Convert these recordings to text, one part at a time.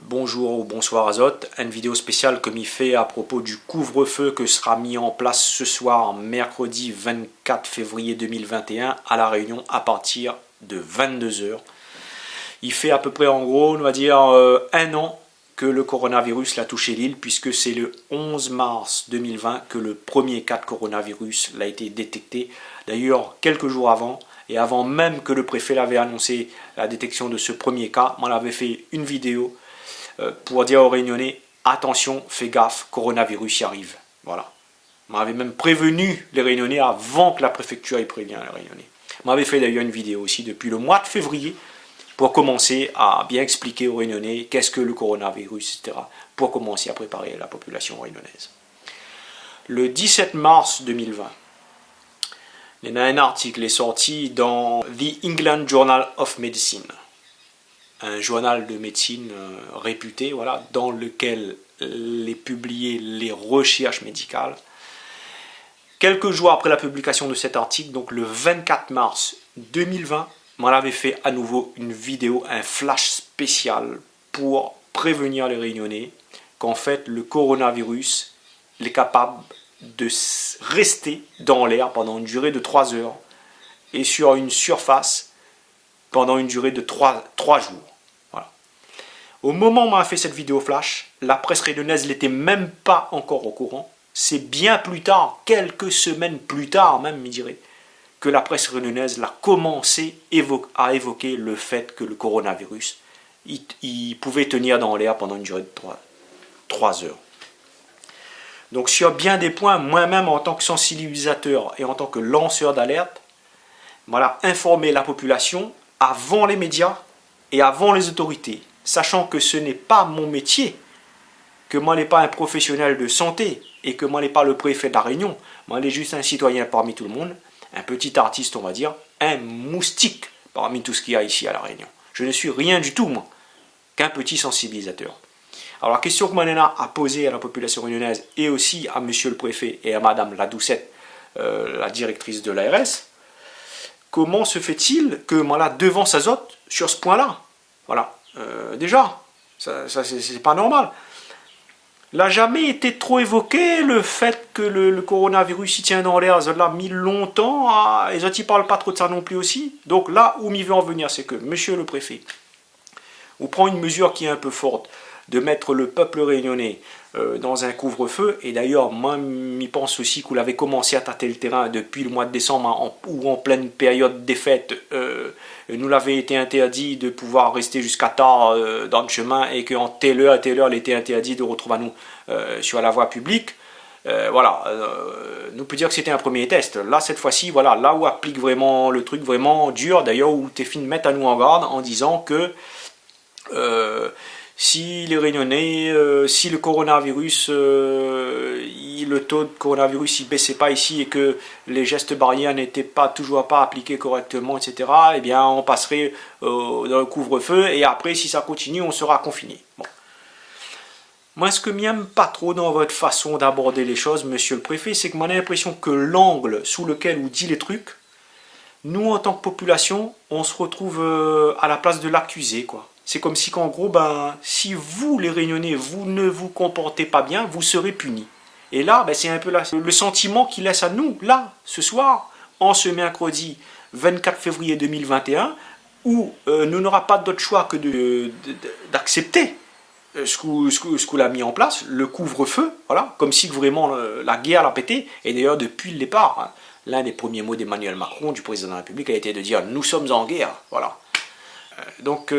Bonjour ou bonsoir Azote, une vidéo spéciale comme il fait à propos du couvre-feu que sera mis en place ce soir, mercredi 24 février 2021 à La Réunion à partir de 22 h. Il fait à peu près en gros, on va dire, un an que le coronavirus l'a touché l'île puisque c'est le 11 mars 2020 que le premier cas de coronavirus l'a été détecté. D'ailleurs, quelques jours avant, et avant même que le préfet l'avait annoncé la détection de ce premier cas, on avait fait une vidéo pour dire aux Réunionnais, attention, fais gaffe, coronavirus y arrive. Voilà. On m'avait même prévenu les Réunionnais avant que la préfecture y prévienne les Réunionnais. On m'avait fait d'ailleurs une vidéo aussi depuis le mois de février pour commencer à bien expliquer aux Réunionnais qu'est-ce que le coronavirus, etc. Pour commencer à préparer la population réunionnaise. Le 17 mars 2020, il y a un article est sorti dans The England Journal of Medicine, un journal de médecine réputé, voilà, dans lequel est publiées les recherches médicales. Quelques jours après la publication de cet article, donc le 24 mars 2020, on avait fait à nouveau une vidéo, un flash spécial pour prévenir les Réunionnais qu'en fait le coronavirus est capable de rester dans l'air pendant une durée de 3 heures et sur une surface pendant une durée de 3 jours. Voilà. Au moment où on a fait cette vidéo flash, la presse réunionnaise n'était même pas encore au courant. C'est bien plus tard, quelques semaines plus tard même, je dirais, que la presse réunionnaise a commencé à évoquer le fait que le coronavirus il pouvait tenir dans l'air pendant une durée de 3 heures. Donc sur bien des points, moi-même en tant que sensibilisateur et en tant que lanceur d'alerte, voilà, informer la population avant les médias et avant les autorités, sachant que ce n'est pas mon métier, que moi n'est pas un professionnel de santé et que moi n'est pas le préfet de la Réunion, moi n'est juste un citoyen parmi tout le monde, un petit artiste on va dire, un moustique parmi tout ce qu'il y a ici à la Réunion. Je ne suis rien du tout moi, qu'un petit sensibilisateur. Alors la question que Manena a posée à la population réunionnaise et aussi à monsieur le préfet et à madame la Doucette, la directrice de l'ARS, comment se fait-il que voilà, devant Azote sur ce point-là, voilà, déjà, ça c'est pas normal. Il n'a jamais été trop évoqué le fait que le coronavirus il tient dans l'air, ça l'a mis longtemps, et ça ne parle pas trop de ça non plus aussi. Donc là où m'y veut en venir, c'est que monsieur le préfet, on prend une mesure qui est un peu forte, de mettre le peuple réunionnais dans un couvre-feu. Et d'ailleurs, moi, je pense aussi que vous l'avez commencé à tâter le terrain depuis le mois de décembre, ou en pleine période des fêtes. Nous l'avait été interdit de pouvoir rester jusqu'à tard dans le chemin et qu'en telle heure, il était interdit de retrouver à nous sur la voie publique. Voilà, nous peut dire que c'était un premier test. Là, cette fois-ci, voilà, là où applique vraiment le truc vraiment dur, d'ailleurs, où t'es fini de mettre à nous en garde en disant que si les Réunionnais, si le coronavirus, le taux de coronavirus ne baissait pas ici et que les gestes barrières n'étaient toujours pas appliqués correctement, etc., eh bien on passerait dans le couvre-feu et après, si ça continue, on sera confiné. Bon. Moi, ce que je n'aime pas trop dans votre façon d'aborder les choses, monsieur le préfet, c'est que moi j'ai l'impression que l'angle sous lequel vous dit les trucs, nous, en tant que population, on se retrouve à la place de l'accusé, quoi. C'est comme si, qu'en gros, si vous, les Réunionnais, vous ne vous comportez pas bien, vous serez punis. Et là, c'est un peu le sentiment qu'il laisse à nous, là, ce soir, en ce mercredi 24 février 2021, où nous n'aurons pas d'autre choix que d'accepter ce qu'on a mis en place, le couvre-feu, voilà, comme si vraiment la guerre l'a pété, et d'ailleurs depuis le départ, hein, l'un des premiers mots d'Emmanuel Macron, du président de la République, a été de dire « nous sommes en guerre », voilà. Donc,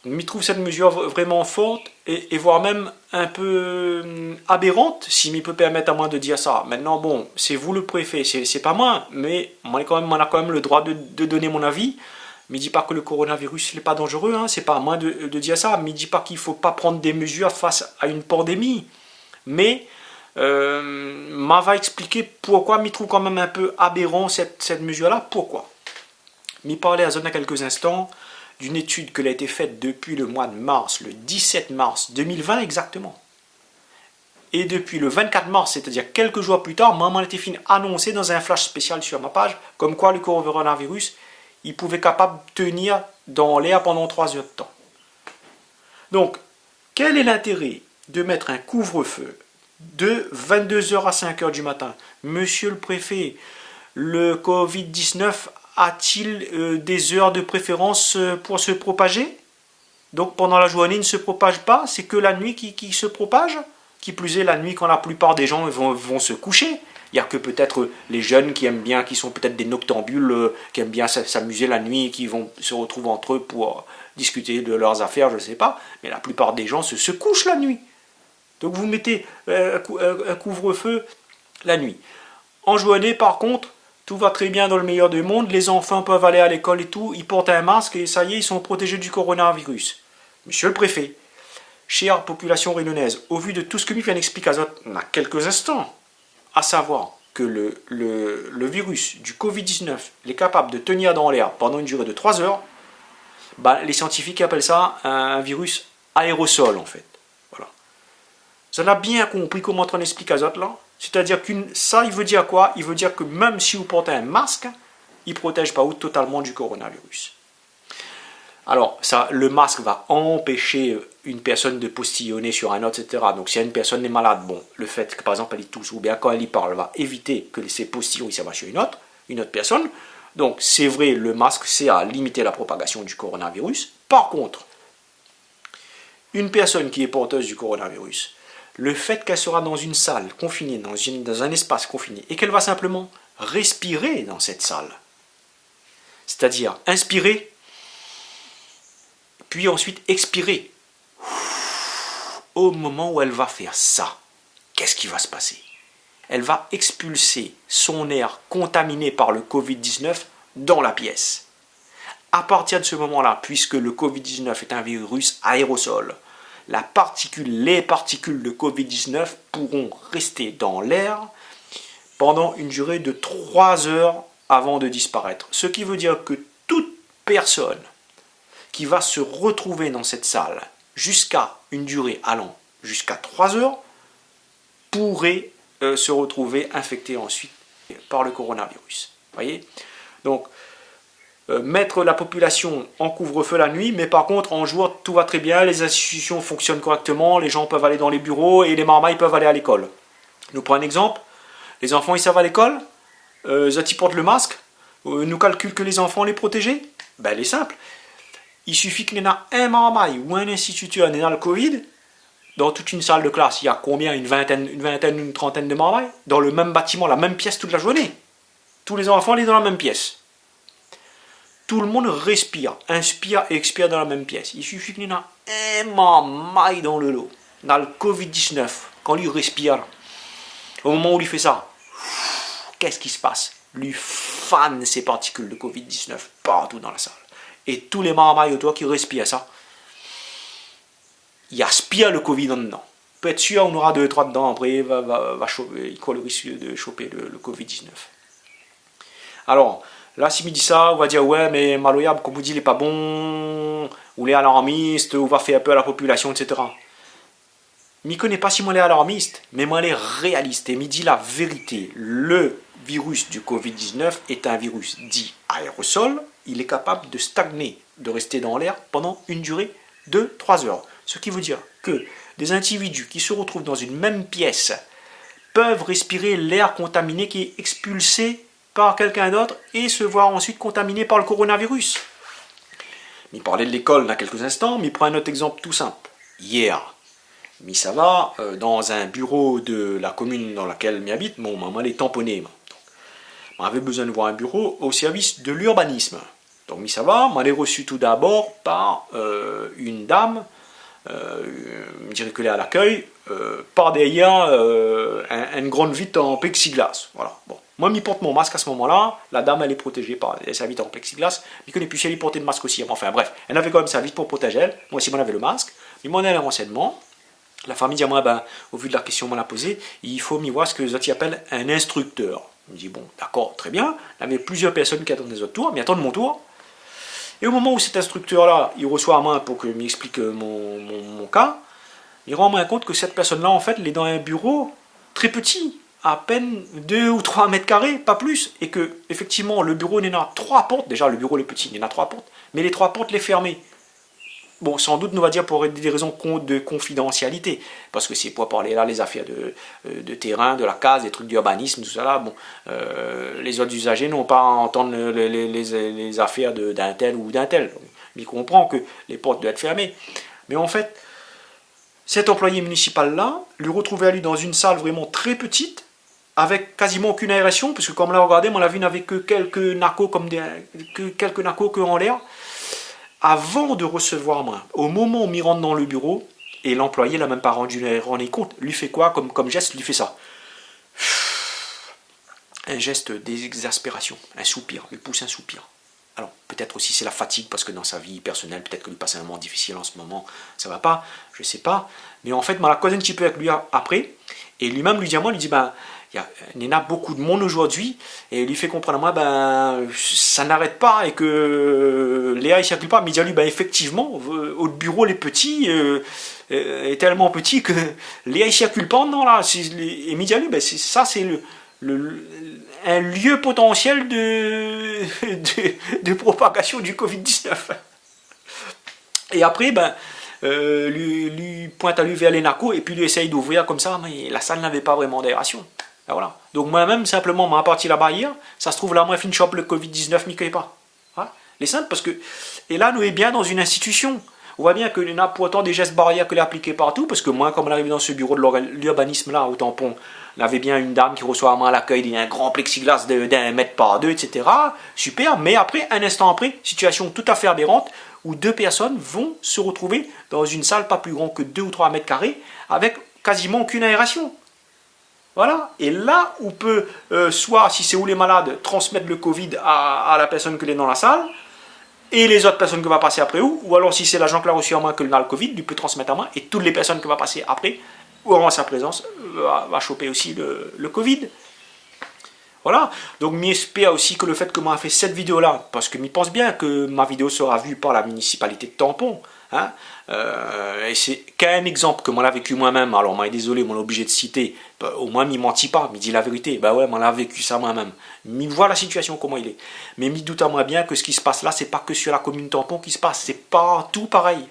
je trouve cette mesure vraiment forte et voire même un peu aberrante, si je peux permettre à moi de dire ça. Maintenant, bon, c'est vous le préfet, c'est pas moi, mais on a quand même le droit de donner mon avis. Mais ne dis pas que le coronavirus n'est pas dangereux, hein, c'est pas à moi de dire ça. Mais ne dis pas qu'il ne faut pas prendre des mesures face à une pandémie. Mais va expliquer pourquoi je trouve quand même un peu aberrant cette mesure-là. Pourquoi? M'y parlait à Zona quelques instants d'une étude qui a été faite depuis le mois de mars, le 17 mars 2020 exactement. Et depuis le 24 mars, c'est-à-dire quelques jours plus tard, maman était fini annoncé dans un flash spécial sur ma page, comme quoi le coronavirus, il pouvait capable de tenir dans l'air pendant 3 heures de temps. Donc, Quel est l'intérêt de mettre un couvre-feu de 22h à 5h du matin? Monsieur le préfet, le Covid-19 a-t-il des heures de préférence pour se propager? Donc pendant la journée, il ne se propage pas, c'est que la nuit qui se propage. Qui plus est, la nuit, quand la plupart des gens vont se coucher. Il n'y a que peut-être les jeunes qui aiment bien, qui sont peut-être des noctambules, qui aiment bien s'amuser la nuit, qui vont se retrouver entre eux pour discuter de leurs affaires, je ne sais pas. Mais la plupart des gens se couchent la nuit. Donc vous mettez un couvre-feu la nuit. En journée, par contre, tout va très bien dans le meilleur des mondes. Les enfants peuvent aller à l'école et tout. Ils portent un masque et ça y est, ils sont protégés du coronavirus. Monsieur le préfet, chère population réunionnaise, au vu de tout ce que nous vient d'expliquer il y a quelques instants, à savoir que le virus du Covid-19 est capable de tenir dans l'air pendant une durée de 3 heures, bah, les scientifiques appellent ça un virus aérosol en fait. Voilà. Vous avez bien compris comment on explique à là? C'est-à-dire que ça, il veut dire quoi? Il veut dire que même si vous portez un masque, il ne protège pas totalement du coronavirus. Alors, ça, le masque va empêcher une personne de postillonner sur un autre, etc. Donc, si une personne est malade, bon, le fait que, par exemple, elle y tousse, ou bien quand elle y parle, va éviter que ces postillons s'en vont sur une autre personne. Donc, c'est vrai, le masque sert à limiter la propagation du coronavirus. Par contre, une personne qui est porteuse du coronavirus, le fait qu'elle sera dans une salle confinée, dans un espace confiné, et qu'elle va simplement respirer dans cette salle, c'est-à-dire inspirer, puis ensuite expirer. Au moment où elle va faire ça, qu'est-ce qui va se passer? Elle va expulser son air contaminé par le Covid-19 dans la pièce. À partir de ce moment-là, puisque le Covid-19 est un virus aérosol, les particules de Covid-19 pourront rester dans l'air pendant une durée de 3 heures avant de disparaître. Ce qui veut dire que toute personne qui va se retrouver dans cette salle jusqu'à une durée allant jusqu'à 3 heures pourrait se retrouver infectée ensuite par le coronavirus. Voyez? Donc, mettre la population en couvre-feu la nuit, mais par contre, en jour, tout va très bien, les institutions fonctionnent correctement, les gens peuvent aller dans les bureaux et les marmailles peuvent aller à l'école. Nous prenons un exemple, les enfants, ils savent à l'école, ils portent le masque, nous calculent que les enfants les protégés. Ben, elle est simple. Il suffit qu'il y en a un marmaille ou un instituteur dans le Covid, dans toute une salle de classe, il y a combien? Une trentaine de marmailles, dans le même bâtiment, la même pièce toute la journée. Tous les enfants, ils sont dans la même pièce. Tout le monde respire, inspire et expire dans la même pièce. Il suffit qu'il y en a un marmaille dans le lot, dans le Covid-19, quand lui respire, au moment où il fait ça, qu'est-ce qui se passe? Lui fane ces particules de Covid-19 partout dans la salle. Et tous les marmailles autour qui respirent ça, il aspire le Covid en dedans. Peut être sûr, on aura 2-3 dedans, après il court le risque de choper le Covid-19. Alors, là, si me dit ça, on va dire, ouais, mais Maloyab, comme vous dites, il n'est pas bon, ou il est alarmiste, ou va faire peur à la population, etc. Je ne connais pas si moi il est alarmiste, mais moi il est réaliste, et me dit la vérité. Le virus du Covid-19 est un virus dit aérosol, il est capable de stagner, de rester dans l'air pendant une durée de 3 heures. Ce qui veut dire que des individus qui se retrouvent dans une même pièce peuvent respirer l'air contaminé qui est expulsé par quelqu'un d'autre et se voir ensuite contaminé par le coronavirus. Il parlait de l'école il y a quelques instants, mais il prend un autre exemple tout simple. Hier, mais ça va, dans un bureau de la commune dans laquelle j'habite, mon maman est tamponnée. On avait besoin de voir un bureau au service de l'urbanisme. Donc, mais ça va, on est reçu tout d'abord par une dame, je dirais qu'elle est à l'accueil, par derrière une grande vitre en plexiglas. Voilà. Bon. Moi, je porte mon masque à ce moment-là. La dame, elle est protégée par sa vitre en plexiglas. Mais connais plus si elle y portait le masque aussi. Enfin, bref, elle avait quand même sa vitre pour protéger elle. Moi aussi, moi, j'avais le masque. Mais moi, on a les renseignements. La famille dit à moi, ben, au vu de la question qu'on m'a posée, il faut m'y voir ce que les autres appellent un instructeur. Je me dis, bon, d'accord, très bien. Il y avait plusieurs personnes qui attendent les autres tours, mais attendent mon tour. Et au moment où cet instructeur-là, il reçoit à moi pour que m'explique mon cas, il rend moi compte que cette personne-là, en fait, elle est dans un bureau très petit, à peine 2 ou 3 mètres carrés, pas plus, et que, effectivement, le bureau, il y en a 3 portes. Déjà, le bureau est petit, il y en a 3 portes, mais les 3 portes, les fermées. Bon, sans doute, on va dire pour des raisons de confidentialité, parce que c'est pour parler là les affaires de terrain, de la case, des trucs d'urbanisme, tout ça là. Bon, les autres usagers n'ont pas à entendre les affaires d'un tel ou d'un tel. Il comprend que les portes doivent être fermées. Mais en fait, cet employé municipal-là, lui retrouver à lui dans une salle vraiment très petite, avec quasiment aucune aération, parce que comme là, regardez, on l'a vu, n'avait que quelques narcos que en l'air. Avant de recevoir moi, au moment où il rentre dans le bureau, et l'employé l'a même pas rendu compte, lui fait quoi comme geste, lui fait ça. Un geste d'exaspération, un soupir, lui pousse un soupir. Alors, peut-être aussi c'est la fatigue, parce que dans sa vie personnelle, peut-être que lui passe un moment difficile en ce moment, ça va pas, je sais pas. Mais en fait, on l'a causé un petit peu avec lui après, et lui-même lui dit à moi, il y a beaucoup de monde aujourd'hui, et il lui fait comprendre à moi, ça n'arrête pas, et que Léa, il ne circule pas. Mais il dit à lui, effectivement, au bureau, les petits, est tellement petit que Léa, il ne circule pas, non, là. Et il dit à lui, ça, c'est un lieu potentiel de propagation du Covid-19. Et après, lui pointe à lui vers les narcos, et puis lui essaye d'ouvrir comme ça, mais la salle n'avait pas vraiment d'aération. Voilà. Donc moi-même, simplement, ma partie la barrière, ça se trouve là, moi, fin chope le Covid-19, m'y connaît pas. Voilà. Les simples, parce que... Et là, nous est bien dans une institution. On voit bien qu'il y a pour autant des gestes barrières que l'appliquer partout, parce que moi, comme on arrive dans ce bureau de l'urbanisme là, au tampon, on avait bien une dame qui reçoit à l'accueil, il y a un grand plexiglas d'1 mètre par 2, etc. Super, mais après, un instant après, situation tout à fait aberrante, où 2 personnes vont se retrouver dans une salle pas plus grande que 2 ou 3 mètres carrés, avec quasiment aucune aération. Voilà, et là où peut, soit si c'est où les malades, transmettre le Covid à la personne qui est dans la salle, et les autres personnes qui vont passer après ou alors si c'est l'agent qui l'a reçu en main que a le Covid, lui peut transmettre en main, et toutes les personnes qui vont passer après, ou en sa présence, va choper aussi le Covid. Voilà, donc j'espère aussi que le fait que moi fait cette vidéo là, parce que je pense bien que ma vidéo sera vue par la municipalité de Tampon, hein, et c'est qu'un exemple que moi l'a vécu moi-même, alors moi désolé, moi obligé de citer, au moins m'y mentit pas, m'y dit la vérité, ouais, moi l'a vécu ça moi-même, m'y voit la situation comment il est, mais m'y doute à moi bien que ce qui se passe là, c'est pas que sur la commune Tampon qui se passe, c'est partout pareil.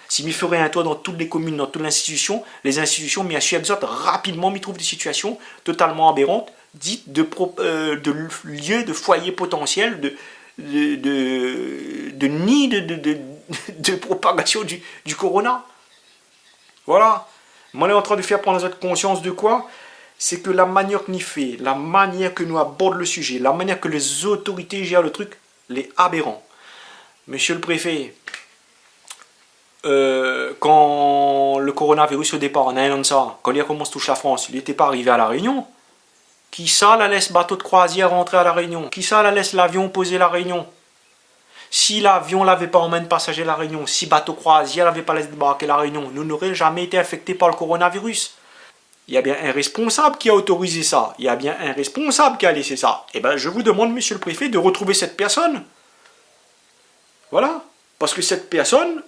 Si m'y ferait un tour dans toutes les communes, dans toutes les institutions, m'y assume rapidement m'y trouve des situations totalement aberrantes, dites de lieux, de foyers potentiels, de nids de propagation du corona. Voilà. Moi, on est en train de faire prendre notre conscience de quoi? C'est que la manière que nous fait, la manière que nous abordons le sujet, la manière que les autorités gèrent le truc, les aberrants. Monsieur le préfet, quand le coronavirus au départ, en un an de ça, quand il a commencé à toucher la France, il n'était pas arrivé à La Réunion. Qui ça la laisse bateau de croisière rentrer à La Réunion? Qui ça la laisse l'avion poser La Réunion? Si l'avion n'avait pas emmené passager à La Réunion, si bateau croisière n'avait pas laissé débarquer La Réunion, nous n'aurions jamais été affectés par le coronavirus. Il y a bien un responsable qui a autorisé ça. Il y a bien un responsable qui a laissé ça. Eh bien, je vous demande, monsieur le préfet, de retrouver cette personne. Voilà. Parce que cette personne,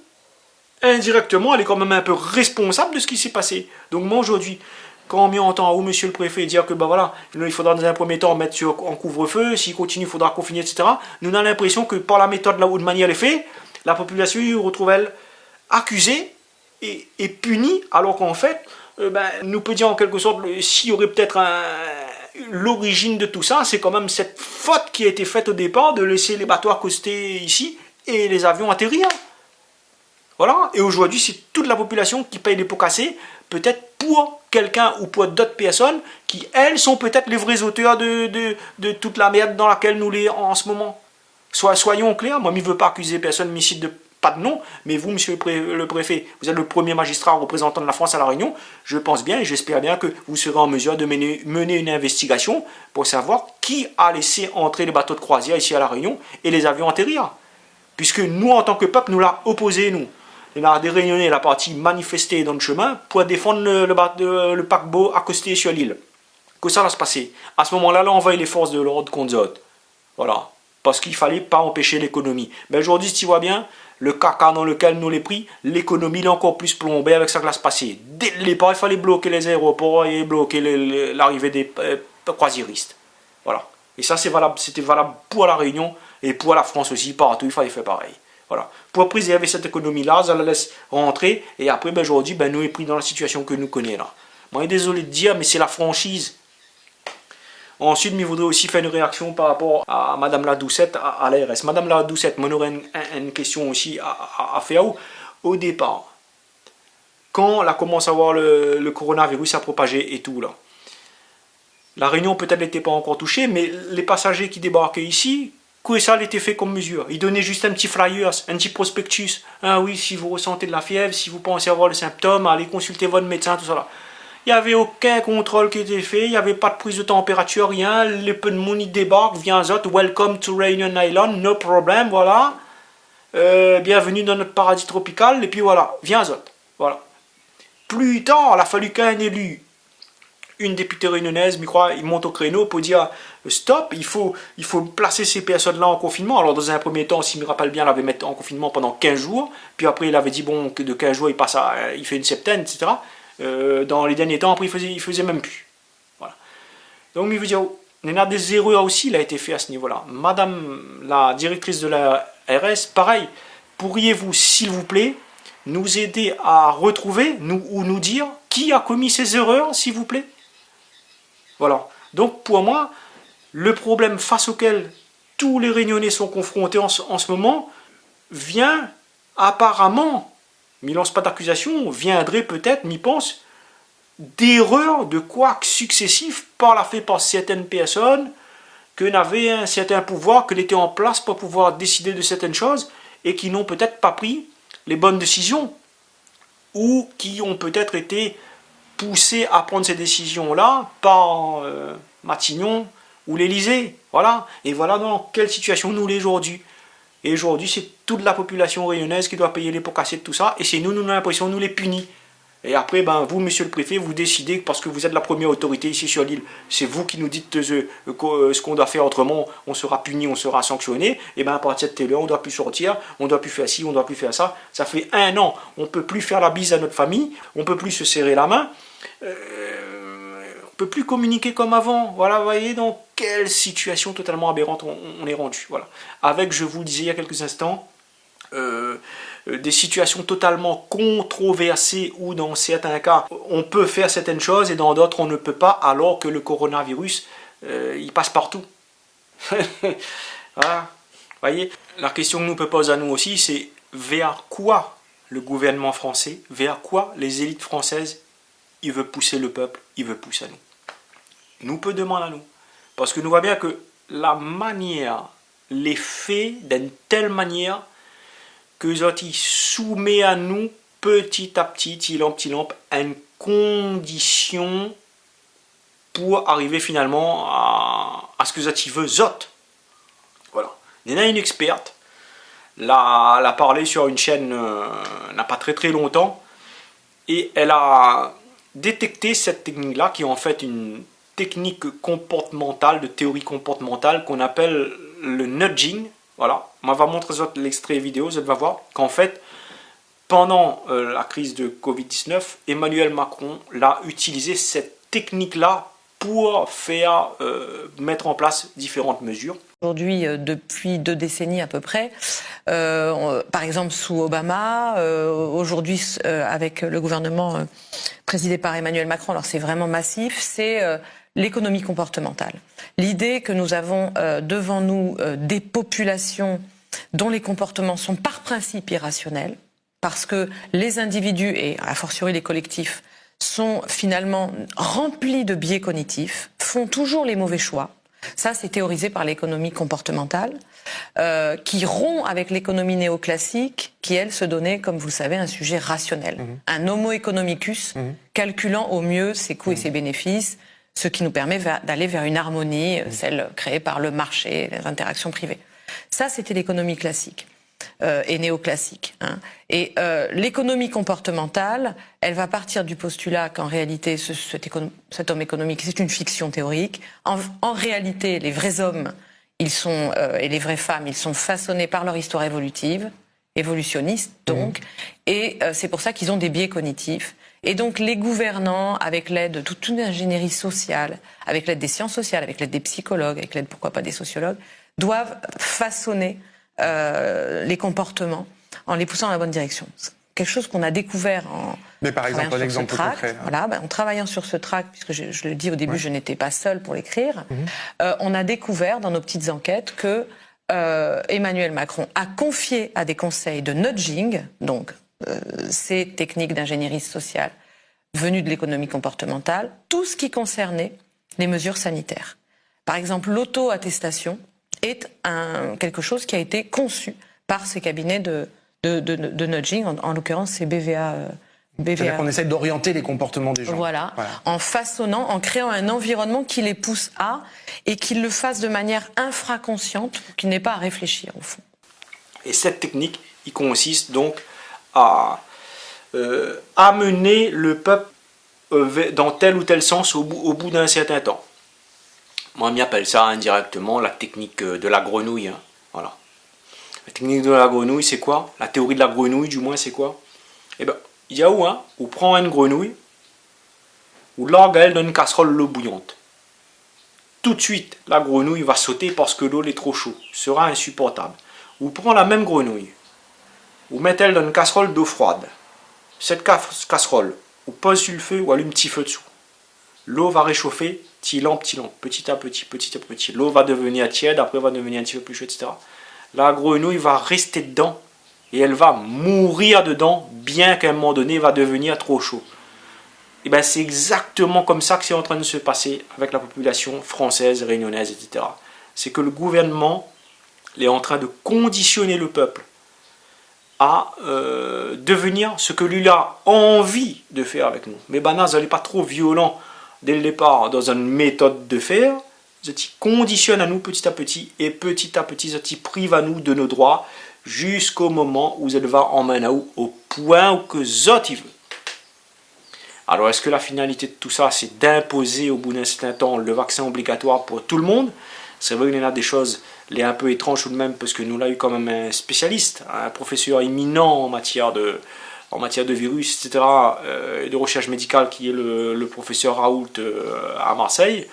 indirectement, elle est quand même un peu responsable de ce qui s'est passé. Donc moi, aujourd'hui, quand on entend où monsieur le préfet dire que voilà, il faudra dans un premier temps mettre en couvre-feu, s'il continue, il faudra confiner, etc. Nous avons l'impression que par la méthode là où de manière elle est faite, la population se retrouve elle accusée et punie, alors qu'en fait, nous peut dire en quelque sorte, s'il y aurait peut-être l'origine de tout ça, c'est quand même cette faute qui a été faite au départ de laisser les bateaux accoster ici et les avions atterrir. Voilà, et aujourd'hui, c'est toute la population qui paye les pots cassés, peut-être pour quelqu'un ou pour d'autres personnes qui, elles, sont peut-être les vrais auteurs de toute la merde dans laquelle nous les en ce moment. Soyons clairs, moi, je ne veux pas accuser personne, mais cite pas de nom, mais vous, monsieur le préfet, vous êtes le premier magistrat représentant de la France à La Réunion, je pense bien et j'espère bien que vous serez en mesure de mener une investigation pour savoir qui a laissé entrer les bateaux de croisière ici à La Réunion et les avions atterrir. Puisque nous, en tant que peuple, nous l'a opposé, nous. Il a des réunionnais la partie manifestée dans le chemin pour défendre le paquebot accosté sur l'île. Que ça va se passer. À ce moment-là, on envoie les forces de l'ordre contre eux. Voilà. Parce qu'il ne fallait pas empêcher l'économie. Mais aujourd'hui, si tu vois bien, le caca dans lequel nous les pris, l'économie est encore plus plombée avec ça qui va se passer. Dès le départ, il fallait bloquer les aéroports et bloquer l'arrivée des croisiéristes. Voilà. Et ça, c'était valable pour La Réunion et pour la France aussi. Partout, il fallait faire pareil. Voilà. Pour préserver cette économie-là, ça la laisse rentrer. Et après, ben, aujourd'hui, ben, nous est pris dans la situation que nous connaissons là. Moi, je suis désolé de dire, mais c'est la franchise. Ensuite, je voudrais aussi faire une réaction par rapport à Madame la Doucette à l'ARS. Madame la Doucette, on aurait une question aussi à faire. Au départ, quand on a commencé à voir le coronavirus à propager et tout là, la Réunion peut-être n'était pas encore touchée, mais les passagers qui débarquaient ici, que ça a été fait comme mesure. Ils donnaient juste un petit flyers, un petit prospectus. Ah oui, si vous ressentez de la fièvre, si vous pensez avoir le symptôme, allez consulter votre médecin, tout ça là. Il n'y avait aucun contrôle qui était fait, il n'y avait pas de prise de température, rien. Les peu de monde ils débarquent, viens zot, welcome to Réunion Island, no problem, voilà. Bienvenue dans notre paradis tropical, et puis voilà, viens zot. Voilà. Plus tard, il a fallu qu'un élu, une députée réunionnaise, il monte au créneau pour dire stop, il faut placer ces personnes-là en confinement. Alors, dans un premier temps, si je me rappelle bien, il avait mis en confinement pendant 15 jours. Puis après, il avait dit bon, que de 15 jours, il fait une septaine, etc. Dans les derniers temps, après, il faisait même plus. Voilà. Donc, il veut dire, il y a des erreurs aussi, il a été fait à ce niveau-là. Madame la directrice de la RS, pareil, pourriez-vous, s'il vous plaît, nous aider à retrouver, ou nous dire qui a commis ces erreurs, s'il vous plaît? Voilà. Donc, pour moi, le problème face auquel tous les Réunionnais sont confrontés en ce moment vient apparemment, m'y lance pas d'accusation, viendrait peut-être, m'y pense, d'erreurs de couacs successifs fait par certaines personnes que n'avaient un certain pouvoir, que l'étaient en place pour pouvoir décider de certaines choses et qui n'ont peut-être pas pris les bonnes décisions ou qui ont peut-être été poussés à prendre ces décisions-là par Matignon ou l'Élysée. Voilà. Et voilà dans quelle situation nous l'est aujourd'hui. Et aujourd'hui, c'est toute la population réunionnaise qui doit payer les pots cassés de tout ça. Et c'est nous avons l'impression, nous les punit. Et après, ben, vous, monsieur le préfet, vous décidez, parce que vous êtes la première autorité ici sur l'île, c'est vous qui nous dites ce qu'on doit faire autrement, on sera puni, on sera sanctionné. Et ben, à partir de telle heure, on ne doit plus sortir, on ne doit plus faire ci, on ne doit plus faire ça. Ça fait 1 an, on ne peut plus faire la bise à notre famille, on ne peut plus se serrer la main. On ne peut plus communiquer comme avant. Voilà, vous voyez dans quelle situation totalement aberrante on est rendu. Voilà. Avec, je vous le disais il y a quelques instants, des situations totalement controversées où dans certains cas on peut faire certaines choses et dans d'autres on ne peut pas, alors que le coronavirus il passe partout. Voilà. Voyez, la question que nous peut poser à nous aussi, c'est vers quoi le gouvernement français, vers quoi les élites françaises, il veut pousser le peuple, il veut pousser à nous. Nous peut demander à nous. Parce que nous voyons bien que la manière, les faits d'une telle manière que Zoti soumet à nous petit à petit, petit lampe, à une condition pour arriver finalement à ce que Zoti veut, Zot. Voilà. Il y en a une experte, elle a parlé sur une chaîne n'a pas très longtemps, et elle a détecté cette technique-là, qui est en fait une technique comportementale, de théorie comportementale, qu'on appelle le nudging. Voilà, on va montrer l'extrait vidéo, vous allez voir qu'en fait, pendant la crise de Covid-19, Emmanuel Macron l'a utilisé cette technique-là pour faire mettre en place différentes mesures. Aujourd'hui, depuis 2 décennies à peu près, par exemple sous Obama, aujourd'hui avec le gouvernement présidé par Emmanuel Macron, alors c'est vraiment massif, c'est l'économie comportementale. L'idée que nous avons devant nous des populations dont les comportements sont par principe irrationnels, parce que les individus, et a fortiori les collectifs, sont finalement remplis de biais cognitifs, font toujours les mauvais choix. Ça, c'est théorisé par l'économie comportementale, qui rompt avec l'économie néoclassique, qui, elle, se donnait, comme vous le savez, un sujet rationnel. Un homo economicus, calculant au mieux ses coûts et ses bénéfices, ce qui nous permet d'aller vers une harmonie, celle créée par le marché, les interactions privées. Ça, c'était l'économie classique et néoclassique. Hein. Et l'économie comportementale, elle va partir du postulat qu'en réalité, cet homme économique, c'est une fiction théorique. En réalité, les vrais hommes, ils sont, et les vraies femmes, ils sont façonnés par leur histoire évolutive, évolutionniste donc, et c'est pour ça qu'ils ont des biais cognitifs. Et donc les gouvernants, avec l'aide de toute une ingénierie sociale, avec l'aide des sciences sociales, avec l'aide des psychologues, avec l'aide pourquoi pas des sociologues, doivent façonner les comportements en les poussant dans la bonne direction. C'est quelque chose qu'on a découvert en Mais par exemple, un exemple concret. Voilà, en travaillant sur ce tract, puisque je le dis au début, je n'étais pas seule pour l'écrire, on a découvert dans nos petites enquêtes que Emmanuel Macron a confié à des conseils de nudging, donc ces techniques d'ingénierie sociale venues de l'économie comportementale, tout ce qui concernait les mesures sanitaires. Par exemple, l'auto-attestation est quelque chose qui a été conçu par ces cabinets de nudging, en l'occurrence c'est BVA. C'est-à-dire qu'on essaie d'orienter les comportements des gens. Voilà, en façonnant, en créant un environnement qui les pousse à, et qu'ils le fassent de manière infraconsciente, pour qu'ils n'aient pas à réfléchir au fond. Et cette technique, il consiste donc à amener le peuple dans tel ou tel sens au bout d'un certain temps. Moi, on appelle ça indirectement la technique de la grenouille. Hein. Voilà. La technique de la grenouille, c'est quoi? La théorie de la grenouille, du moins, c'est quoi? Eh bien, il y a où, hein? On prend une grenouille, ou largue elle dans une casserole l'eau bouillante. Tout de suite, la grenouille va sauter parce que l'eau est trop chaude, sera insupportable. Ou prend la même grenouille, ou mettez-elle dans une casserole d'eau froide. Cette casserole, ou pose sur le feu ou allume un petit feu dessous. L'eau va réchauffer, petit lampe, petit à petit. L'eau va devenir tiède, après va devenir un petit peu plus chaude, etc. La grenouille va rester dedans et elle va mourir dedans, bien qu'à un moment donné, va devenir trop chaud. Et bien c'est exactement comme ça que c'est en train de se passer avec la population française, réunionnaise, etc. C'est que le gouvernement est en train de conditionner le peuple à devenir ce que lui a envie de faire avec nous. Mais Banaz n'est pas trop violent dès le départ dans une méthode de faire. Ils conditionnent à nous petit à petit, et petit à petit, ils privent à nous de nos droits jusqu'au moment où elle va emmener au point où que Zot il veut. Alors est-ce que la finalité de tout ça, c'est d'imposer au bout d'un certain temps le vaccin obligatoire pour tout le monde? C'est vrai qu'il y en a des choses les un peu étranges tout de même, parce que nous l'avons eu quand même un spécialiste, un professeur éminent en matière de virus, etc., et de recherche médicale, qui est le professeur Raoult à Marseille,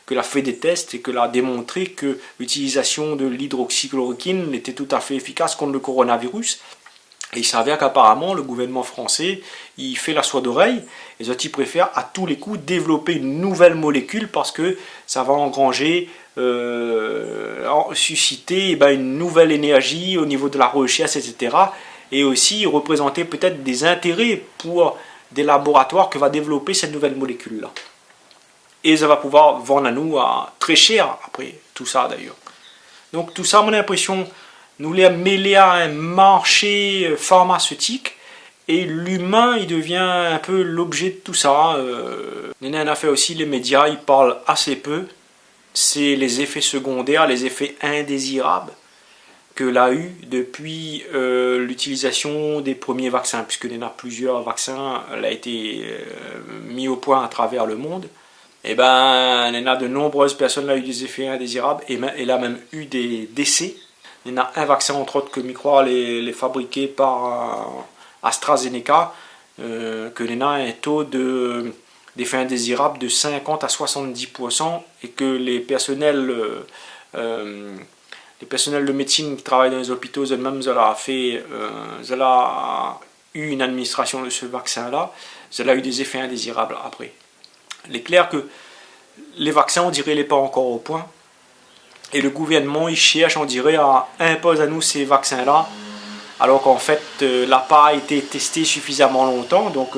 que a fait des tests et que a démontré que l'utilisation de l'hydroxychloroquine était tout à fait efficace contre le coronavirus. Et il s'avère qu'apparemment, le gouvernement français, il fait la soie d'oreille, et il préfère à tous les coups développer une nouvelle molécule parce que ça va engranger, susciter une nouvelle énergie au niveau de la recherche, etc. Et aussi représenter peut-être des intérêts pour des laboratoires que va développer cette nouvelle molécule-là. Et ça va pouvoir vendre à nous à très cher après tout ça d'ailleurs. Donc tout ça, mon impression, nous les mêlés à un marché pharmaceutique, et l'humain il devient un peu l'objet de tout ça. On a fait aussi, les médias ils parlent assez peu. C'est les effets secondaires, les effets indésirables que l'a eu depuis l'utilisation des premiers vaccins, puisque il y en a plusieurs vaccins, elle a été mis au point à travers le monde. Et ben, il y en a de nombreuses personnes qui ont eu des effets indésirables, et elle a même eu des décès. Il y en a un vaccin, entre autres, que Microal est fabriqué par AstraZeneca, que il y a un taux d'effets indésirables de 50 à 70%, et que les personnels de médecine qui travaillent dans les hôpitaux eux-mêmes, ils ont eu une administration de ce vaccin-là, ils ont eu des effets indésirables après. Il est clair que les vaccins, on dirait, n'est pas encore au point. Et le gouvernement, il cherche, on dirait, à imposer à nous ces vaccins-là, alors qu'en fait, n'a pas été testé suffisamment longtemps. Donc,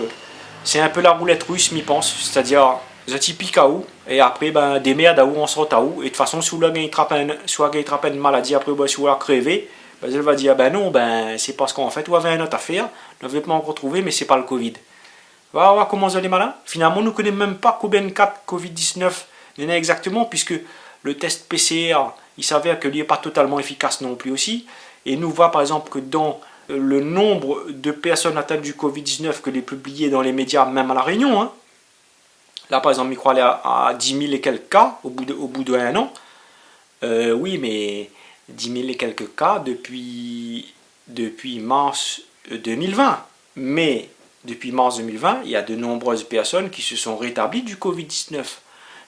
c'est un peu la roulette russe, m'y pense. C'est-à-dire, ils piquent à où, et après, des merdes à où, on sort à où. Et de toute façon, si vous avez une maladie, après, si vous avez crevé, elle va dire, non, c'est parce qu'en fait, vous avez un autre affaire, vous n'avez pas encore trouvé, mais c'est pas le Covid. Voilà comment vous allez malin. Finalement, nous ne connaissons même pas combien de cas de Covid-19 il y en a exactement, puisque le test PCR, il s'avère qu'il n'est pas totalement efficace non plus aussi. Et nous voit par exemple que dans le nombre de personnes atteintes du Covid-19 que les publiés dans les médias, même à La Réunion, hein, là par exemple, il croit aller à 10 000 et quelques cas au bout d'un an. Oui, mais 10 000 et quelques cas depuis mars 2020. Mais depuis mars 2020, il y a de nombreuses personnes qui se sont rétablies du Covid-19.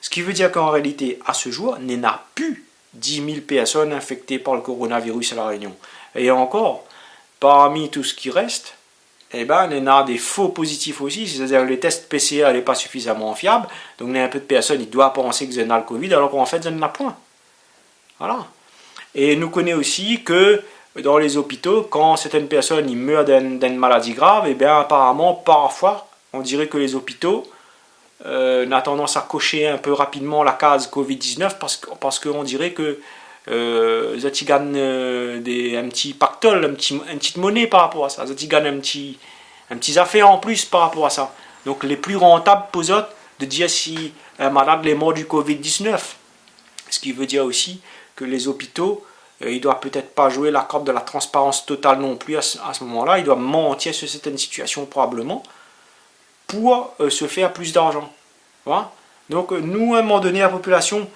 Ce qui veut dire qu'en réalité, à ce jour, il n'y en a plus 10 000 personnes infectées par le coronavirus à La Réunion. Et encore, parmi tout ce qui reste, eh ben, il y en a des faux positifs aussi, c'est-à-dire que les tests PCR n'est pas suffisamment fiables, donc il y a un peu de personnes qui doivent penser que c'est le Covid, alors qu'en fait, c'est n'en a point. Voilà. Et nous connaissons aussi que dans les hôpitaux, quand certaines personnes ils meurent d'une maladie grave, eh bien, apparemment, parfois, on dirait que les hôpitaux ont tendance à cocher un peu rapidement la case Covid-19 parce qu'on dirait que ils gagnent un petit pactole, une petite monnaie par rapport à ça. Ils gagnent un petit affaire en plus par rapport à ça. Donc les plus rentables pour eux de dire si un malade est mort du Covid-19. Ce qui veut dire aussi que les hôpitaux, ils ne doivent peut-être pas jouer la carte de la transparence totale non plus à ce moment-là. Ils doivent mentir sur certaines situations probablement pour se faire plus d'argent. Voilà. Donc nous, à un moment donné, la population,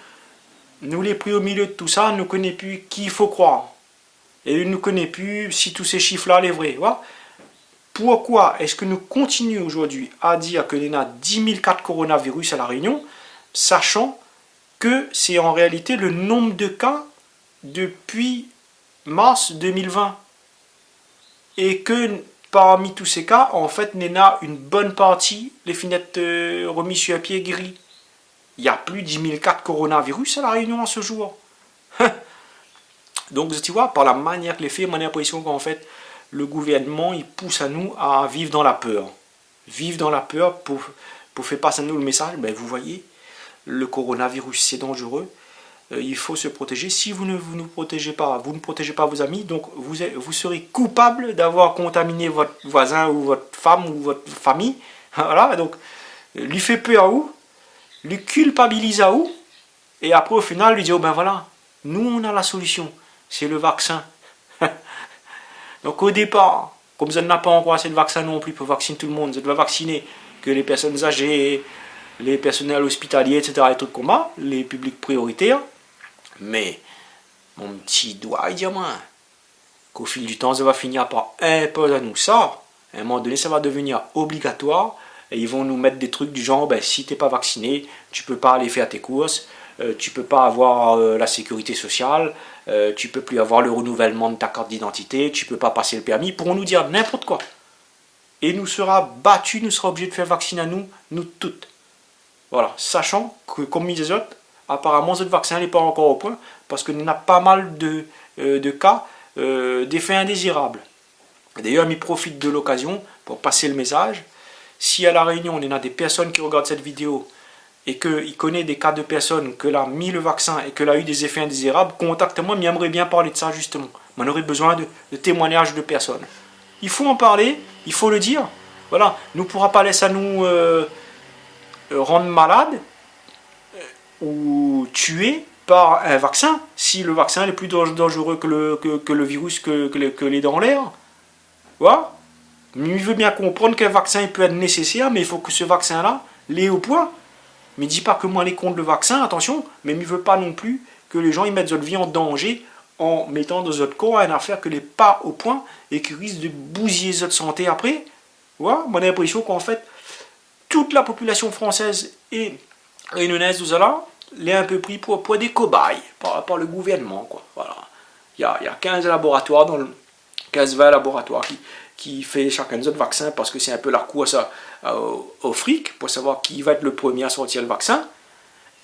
nous les pris au milieu de tout ça, nous ne connaissons plus qui il faut croire. Et nous ne connaissons plus si tous ces chiffres-là sont vrais. Voilà. Pourquoi est-ce que nous continuons aujourd'hui à dire qu'il y en a 10 000 cas de coronavirus à La Réunion, sachant que c'est en réalité le nombre de cas depuis mars 2020 et que parmi tous ces cas, en fait, il y en a une bonne partie, les fenêtres remises sur un pied guéri. Il n'y a plus de 10 000 cas de coronavirus à La Réunion à ce jour. Donc, tu vois, par la manière que les faits, j'ai l'impression qu'en fait, le gouvernement, il pousse à nous à vivre dans la peur. Vivre dans la peur pour faire passer à nous le message, ben, vous voyez, le coronavirus, c'est dangereux. Il faut se protéger. Si vous ne vous protégez pas, vous ne protégez pas vos amis, donc vous serez coupable d'avoir contaminé votre voisin ou votre femme ou votre famille. Voilà, donc lui fait peur à où, lui culpabilise à où, et après au final lui dit, oh ben voilà, nous on a la solution, c'est le vaccin. Donc au départ, comme ça n'a pas encore assez de vaccins non plus pour vacciner tout le monde, ça doit vacciner que les personnes âgées, les personnels hospitaliers, etc., les trucs comme ça, les publics prioritaires. Mais mon petit doigt, il dit à moi qu'au fil du temps, ça va finir par imposer à nous ça. À un moment donné, ça va devenir obligatoire. Et ils vont nous mettre des trucs du genre, ben, si tu n'es pas vacciné, tu ne peux pas aller faire tes courses, tu ne peux pas avoir la sécurité sociale, tu ne peux plus avoir le renouvellement de ta carte d'identité, tu ne peux pas passer le permis. Ils pourront nous dire n'importe quoi. Et nous sera battus, nous sera obligés de faire vacciner à nous toutes. Voilà, sachant que, comme les autres, apparemment, ce vaccin n'est pas encore au point parce qu'il y a pas mal de cas d'effets indésirables. D'ailleurs, il profite de l'occasion pour passer le message. Si à La Réunion, il y en a des personnes qui regardent cette vidéo et qu'ils connaissent des cas de personnes que l'a mis le vaccin et que l'a eu des effets indésirables, contactez-moi, mais j'aimerais bien parler de ça justement. On aurait besoin de témoignages de personnes. Il faut en parler, il faut le dire. Voilà, nous ne pourra pas laisser à nous rendre malades ou tués par un vaccin, si le vaccin est plus dangereux que le virus, que les dans l'air. Voilà. Mais il veut bien comprendre qu'un vaccin peut être nécessaire, mais il faut que ce vaccin-là l'ait au point. Mais il ne dit pas que moi les contre le vaccin, attention, mais il ne veut pas non plus que les gens ils mettent leur vie en danger en mettant dans notre corps une affaire que n'est pas au point et qui risque de bousiller notre santé après. Voilà. Moi j'ai l'impression qu'en fait, toute la population française et réunionnaise, tout ça là, l'est un peu pris pour des cobayes par le gouvernement, quoi. Voilà. Il y a 15 laboratoires, 15-20 laboratoires qui fait chacun des autres vaccins parce que c'est un peu la course au fric pour savoir qui va être le premier à sortir le vaccin.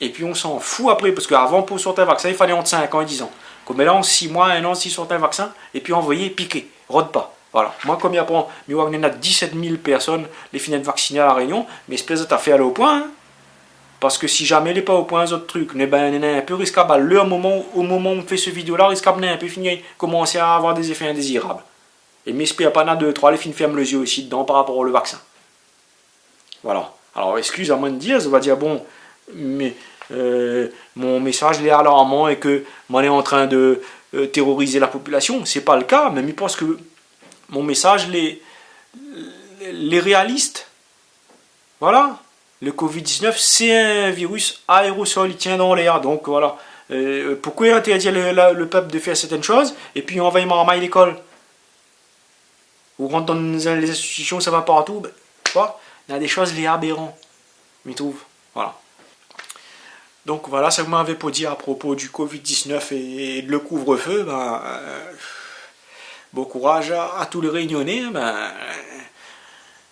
Et puis on s'en fout après parce qu'avant pour sortir un vaccin il fallait entre 5 ans et 10 ans. Comme là en 6 mois, 1 an, s'ils sortent un vaccin et puis envoyer piquer, rôde pas. Voilà. Moi comme il y a 17 000 personnes les finales vaccinées à La Réunion, mais espèce de affaire là au point. Hein. Parce que si jamais il n'est pas au point, les autres trucs, ben, il est un peu risquable. Au moment où on fait ce vidéo-là, risquable un peu finir, commencer à avoir des effets indésirables. Et m'espère pas, 2, 3, les filles ferment les yeux aussi dedans par rapport au vaccin. Voilà. Alors, excuse à moi de dire, ça va dire, bon, mais mon message est alarmant et que moi, on est en train de terroriser la population. C'est pas le cas, mais je pense que mon message les réaliste. Voilà. Le Covid-19, c'est un virus aérosol, il tient dans l'air. Donc voilà. Pourquoi interdire le peuple de faire certaines choses et puis on va y marmailler l'école? Ou rentre dans les institutions, ça va partout. Ben, il y a des choses les aberrants, je trouve. Voilà. Donc voilà, ça que m'avait pas dit à propos du Covid-19 et de le couvre-feu. Bon courage à tous les Réunionnais.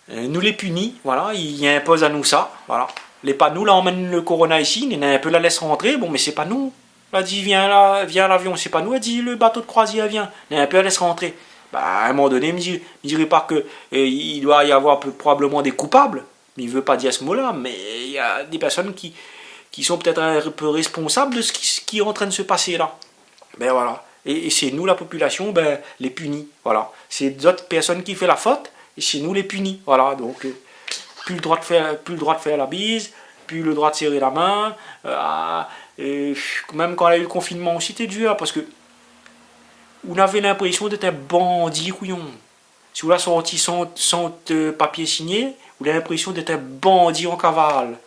Nous les punit, voilà, il impose à nous ça, voilà. Les pas nous, là, on emmène le corona ici, il un peu la laisse rentrer, bon, mais c'est pas nous. Elle dit, viens l'avion, c'est pas nous, elle dit, le bateau de croisière vient, il un peu la laisse rentrer. À un moment donné, il me dirait pas que il doit y avoir probablement des coupables, mais il veut pas dire ce mot-là, mais il y a des personnes qui sont peut-être un peu responsables de ce qui est en train de se passer là. Voilà. Et c'est nous, la population, les punis, voilà. C'est d'autres personnes qui font la faute, et c'est nous les punis, voilà. Donc, plus le droit de faire la bise, plus le droit de serrer la main. Même quand il y a eu le confinement aussi, c'était dur, parce que on avait l'impression d'être un bandit couillon. Si vous l'avez sorti sans papier signé, vous avez l'impression d'être un bandit en cavale.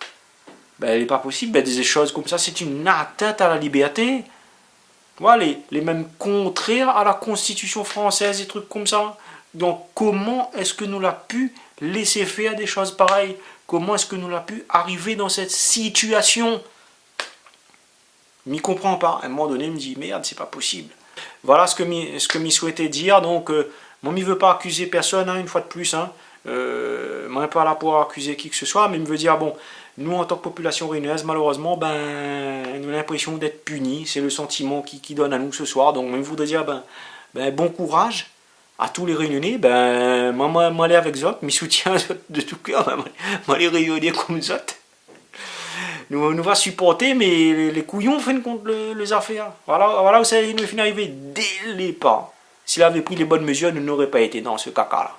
Il n'est pas possible, des choses comme ça, c'est une atteinte à la liberté. Voilà, les mêmes contraires à la Constitution française, des trucs comme ça. Donc comment est-ce que nous l'a pu laisser faire des choses pareilles? Comment est-ce que nous l'a pu arriver dans cette situation? Je m'y comprends pas. À un moment donné, il me dit merde, c'est pas possible. Voilà ce que m'y souhaitait dire. Donc moi, je ne veux pas accuser personne, une fois de plus. Moi, pas là pour accuser qui que ce soit, mais il me veut dire bon, nous en tant que population réunionnaise, malheureusement, nous avons l'impression d'être punis. C'est le sentiment qui donne à nous ce soir. Donc, je voudrais dire bon courage à tous les Réunionnais. Moi, aller avec Zot, mes soutiens de tout cœur. Moi, les Réunionnais comme Zot. Nous va supporter, mais les couillons font contre les affaires. Voilà où ça nous est arrivé dès les pas. S'il avait pris les bonnes mesures, nous n'aurions pas été dans ce caca-là.